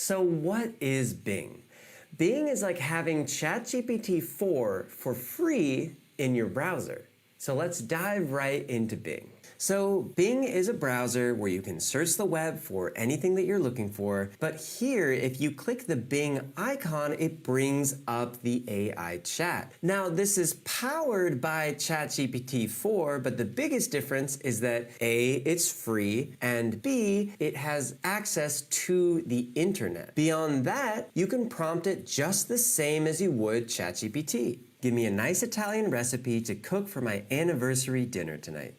So what is Bing? Bing is like having ChatGPT 4 for free in your browser. So let's dive right into Bing. So Bing is a browser where you can search the web for anything that you're looking for, but here if you click the Bing icon, it brings up the AI chat. Now this is powered by ChatGPT 4, but the biggest difference is that A, it's free, and B, it has access to the internet. Beyond that, you can prompt it just the same as you would ChatGPT. Give me a nice Italian recipe to cook for my anniversary dinner tonight.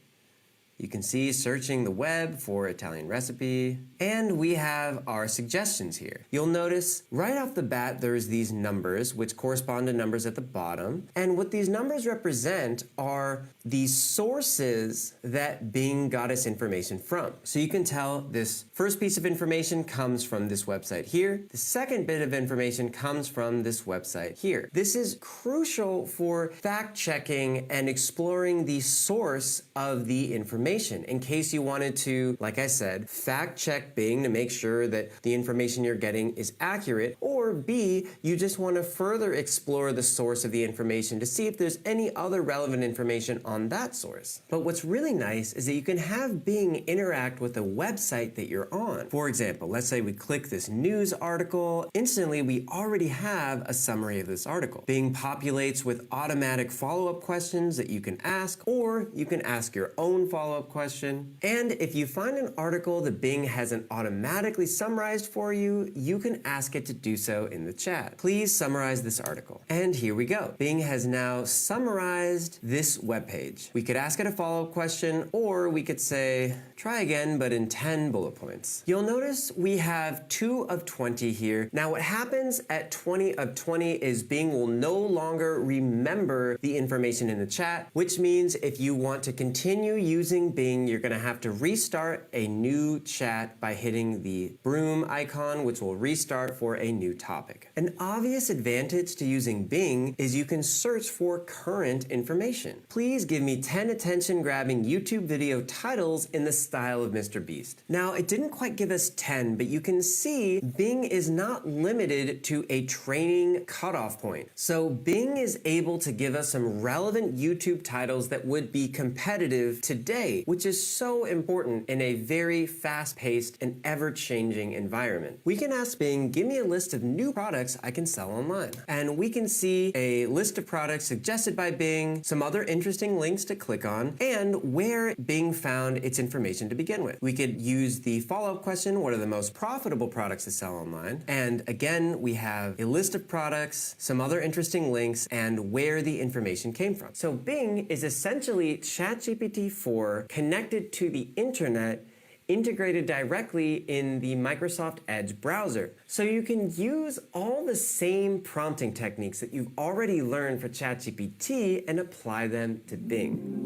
You can see searching the web for Italian recipe, and we have our suggestions here. You'll notice right off the bat there's these numbers which correspond to numbers at the bottom, and what these numbers represent are the sources that Bing got its information from. So you can tell this first piece of information comes from this website here. The second bit of information comes from this website here. This is crucial for fact-checking and exploring the source of the information in case you wanted to, like I said, fact check Bing to make sure that the information you're getting is accurate, or B, you just want to further explore the source of the information to see if there's any other relevant information on that source. But what's really nice is that you can have Bing interact with the website that you're on. For example, let's say we click this news article. Instantly, we already have a summary of this article. Bing populates with automatic follow-up questions that you can ask, or you can ask your own follow-up question. And if you find an article that Bing hasn't automatically summarized for you, you can ask it to do so in the chat. Please summarize this article. And here we go. Bing has now summarized this web page. We could ask it a follow-up question, or we could say, try again, but in 10 bullet points. You'll notice we have 2 of 20 here. Now what happens at 20 of 20 is Bing will no longer remember the information in the chat, which means if you want to continue using Bing, you're going to have to restart a new chat by hitting the broom icon, which will restart for a new topic. An obvious advantage to using Bing is you can search for current information. Please give me 10 attention-grabbing YouTube video titles in the style of Mr. Beast. Now, it didn't quite give us 10, but you can see Bing is not limited to a training cutoff point. So Bing is able to give us some relevant YouTube titles that would be competitive today, which is so important in a very fast-paced and ever-changing environment. We can ask Bing, give me a list of new products I can sell online. And we can see a list of products suggested by Bing, some other interesting links to click on, and where Bing found its information to begin with. We could use the follow-up question, what are the most profitable products to sell online? And again, we have a list of products, some other interesting links, and where the information came from. So Bing is essentially ChatGPT 4 connected to the internet, integrated directly in the Microsoft Edge browser. So you can use all the same prompting techniques that you've already learned for ChatGPT and apply them to Bing.